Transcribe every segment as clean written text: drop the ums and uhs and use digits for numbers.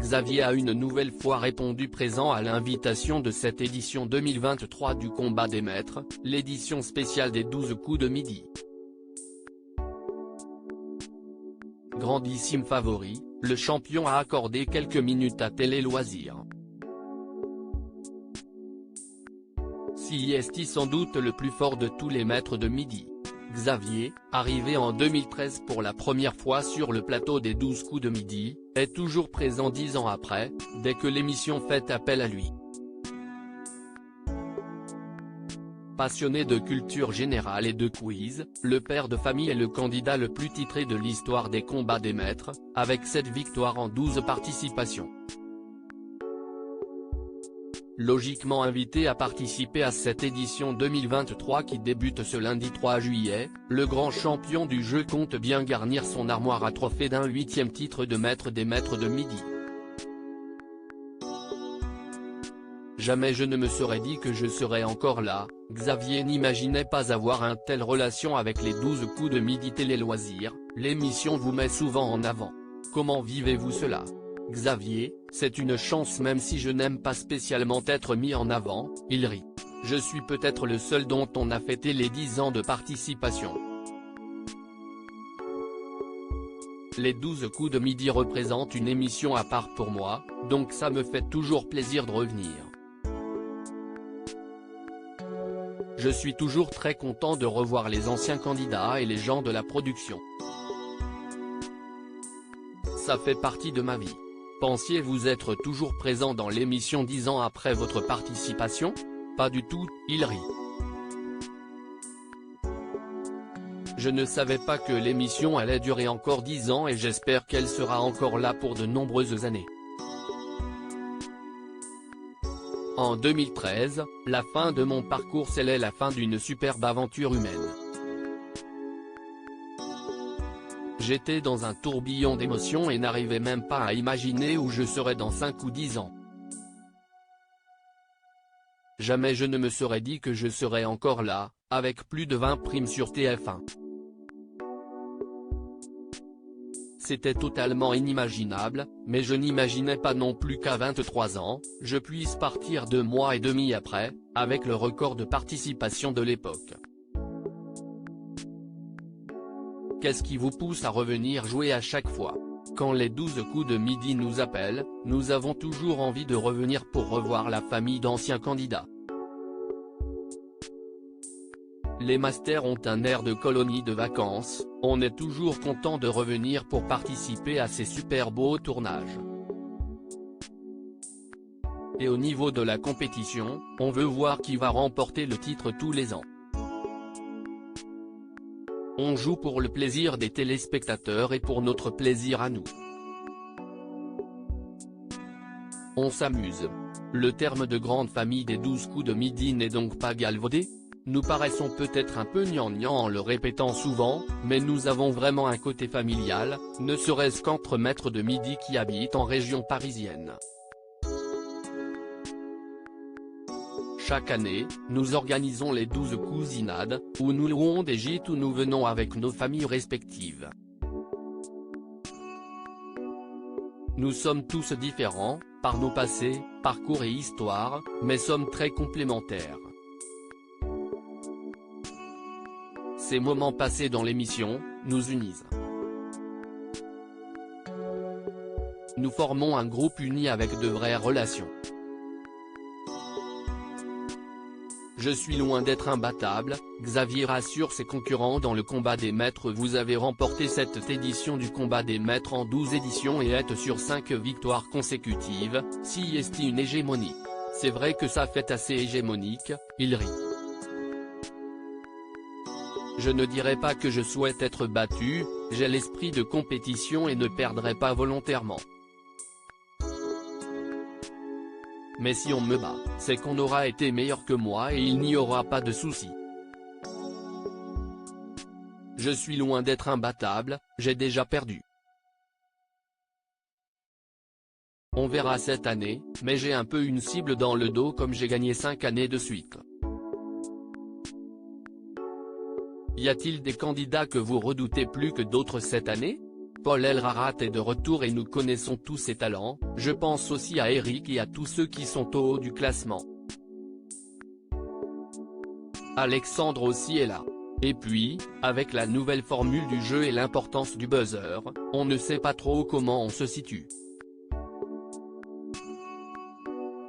Xavier a une nouvelle fois répondu présent à l'invitation de cette édition 2023 du combat des maîtres, l'édition spéciale des 12 coups de midi. Grandissime favori, le champion a accordé quelques minutes à Télé Loisirs. CIST sans doute le plus fort de tous les maîtres de midi. Xavier, arrivé en 2013 pour la première fois sur le plateau des 12 coups de midi, est toujours présent 10 ans après, dès que l'émission fait appel à lui. Passionné de culture générale et de quiz, le père de famille est le candidat le plus titré de l'histoire des combats des maîtres, avec 7 victoires en 12 participations. Logiquement invité à participer à cette édition 2023 qui débute ce lundi 3 juillet, le grand champion du jeu compte bien garnir son armoire à trophées d'un 8e titre de maître des maîtres de midi. Jamais je ne me serais dit que je serais encore là. Xavier n'imaginait pas avoir une telle relation avec les 12 coups de midi Télé Loisirs, l'émission vous met souvent en avant. Comment vivez-vous cela? Xavier, c'est une chance même si je n'aime pas spécialement être mis en avant, il rit. Je suis peut-être le seul dont on a fêté les 10 ans de participation. Les 12 coups de midi représentent une émission à part pour moi, donc ça me fait toujours plaisir de revenir. Je suis toujours très content de revoir les anciens candidats et les gens de la production. Ça fait partie de ma vie. Pensiez-vous être toujours présent dans l'émission 10 ans après votre participation? Pas du tout, il rit. Je ne savais pas que l'émission allait durer encore 10 ans et j'espère qu'elle sera encore là pour de nombreuses années. En 2013, la fin de mon parcours scellait la fin d'une superbe aventure humaine. J'étais dans un tourbillon d'émotions et n'arrivais même pas à imaginer où je serais dans 5 ou 10 ans. Jamais je ne me serais dit que je serais encore là, avec plus de 20 primes sur TF1. C'était totalement inimaginable, mais je n'imaginais pas non plus qu'à 23 ans, je puisse partir 2 mois et demi après, avec le record de participation de l'époque. Qu'est-ce qui vous pousse à revenir jouer à chaque fois? Quand les 12 coups de midi nous appellent, nous avons toujours envie de revenir pour revoir la famille d'anciens candidats. Les masters ont un air de colonie de vacances, on est toujours content de revenir pour participer à ces super beaux tournages. Et au niveau de la compétition, on veut voir qui va remporter le titre tous les ans. On joue pour le plaisir des téléspectateurs et pour notre plaisir à nous. On s'amuse. Le terme de grande famille des 12 coups de midi n'est donc pas galvaudé? Nous paraissons peut-être un peu gnangnan en le répétant souvent, mais nous avons vraiment un côté familial, ne serait-ce qu'entre maîtres de midi qui habitent en région parisienne. Chaque année, nous organisons les 12 cousinades, où nous louons des gîtes où nous venons avec nos familles respectives. Nous sommes tous différents, par nos passés, parcours et histoires, mais sommes très complémentaires. Ces moments passés dans l'émission, nous unissent. Nous formons un groupe uni avec de vraies relations. Je suis loin d'être imbattable, Xavier rassure ses concurrents dans le combat des maîtres. Vous avez remporté cette édition du combat des maîtres en 12 éditions et êtes sur 5 victoires consécutives, CIST une hégémonie. C'est vrai que ça fait assez hégémonique, il rit. Je ne dirais pas que je souhaite être battu, j'ai l'esprit de compétition et ne perdrai pas volontairement. Mais si on me bat, c'est qu'on aura été meilleur que moi et il n'y aura pas de souci. Je suis loin d'être imbattable, j'ai déjà perdu. On verra cette année, mais j'ai un peu une cible dans le dos comme j'ai gagné 5 années de suite. Y a-t-il des candidats que vous redoutez plus que d'autres cette année? Paul Elrarat est de retour et nous connaissons tous ses talents, je pense aussi à Eric et à tous ceux qui sont au haut du classement. Alexandre aussi est là. Et puis, avec la nouvelle formule du jeu et l'importance du buzzer, on ne sait pas trop comment on se situe.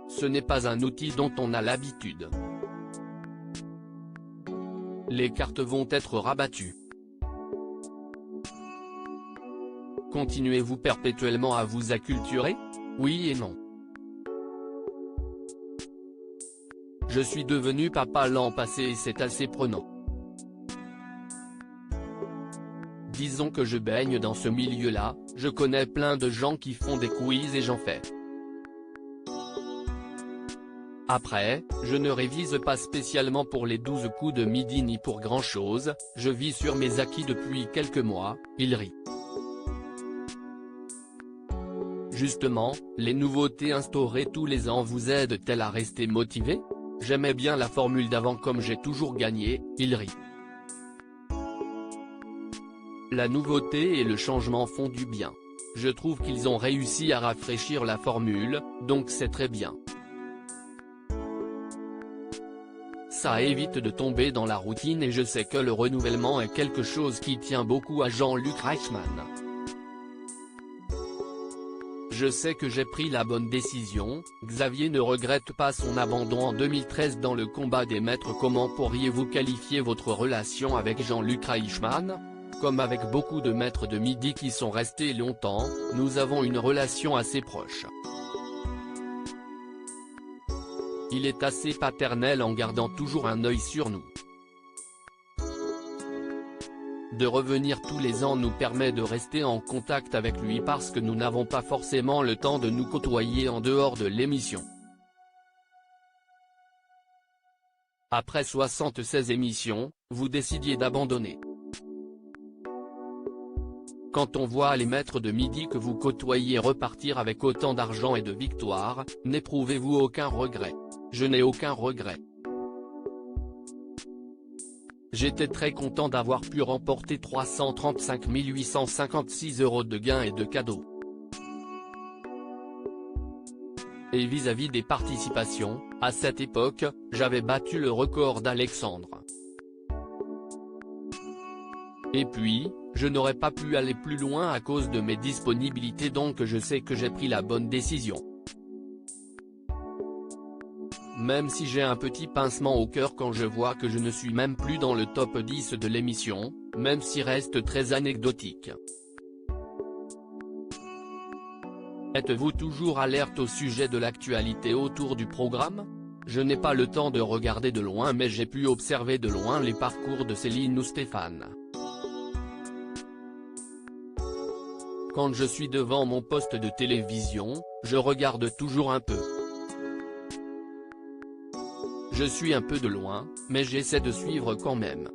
Ce n'est pas un outil dont on a l'habitude. Les cartes vont être rabattues. Continuez-vous perpétuellement à vous acculturer? Oui et non. Je suis devenu papa l'an passé et c'est assez prenant. Disons que je baigne dans ce milieu-là, je connais plein de gens qui font des quiz et j'en fais. Après, je ne révise pas spécialement pour les 12 coups de midi ni pour grand-chose, je vis sur mes acquis depuis quelques mois, il rit. Justement, les nouveautés instaurées tous les ans vous aident-elles à rester motivé? J'aimais bien la formule d'avant comme j'ai toujours gagné, il rit. La nouveauté et le changement font du bien. Je trouve qu'ils ont réussi à rafraîchir la formule, donc c'est très bien. Ça évite de tomber dans la routine et je sais que le renouvellement est quelque chose qui tient beaucoup à Jean-Luc Reichmann. Je sais que j'ai pris la bonne décision, Xavier ne regrette pas son abandon en 2013 dans le combat des maîtres. Comment pourriez-vous qualifier votre relation avec Jean-Luc Reichmann? Comme avec beaucoup de maîtres de midi qui sont restés longtemps, nous avons une relation assez proche. Il est assez paternel en gardant toujours un œil sur nous. De revenir tous les ans nous permet de rester en contact avec lui parce que nous n'avons pas forcément le temps de nous côtoyer en dehors de l'émission. Après 76 émissions, vous décidiez d'abandonner. Quand on voit les maîtres de midi que vous côtoyez repartir avec autant d'argent et de victoires, n'éprouvez-vous aucun regret? Je n'ai aucun regret. J'étais très content d'avoir pu remporter 335 856 € de gains et de cadeaux. Et vis-à-vis des participations, à cette époque, j'avais battu le record d'Alexandre. Et puis, je n'aurais pas pu aller plus loin à cause de mes disponibilités, donc je sais que j'ai pris la bonne décision. Même si j'ai un petit pincement au cœur quand je vois que je ne suis même plus dans le top 10 de l'émission, même si reste très anecdotique. Êtes-vous toujours alerte au sujet de l'actualité autour du programme? Je n'ai pas le temps de regarder de loin mais j'ai pu observer de loin les parcours de Céline ou Stéphane. Quand je suis devant mon poste de télévision, je regarde toujours un peu. Je suis un peu de loin, mais j'essaie de suivre quand même.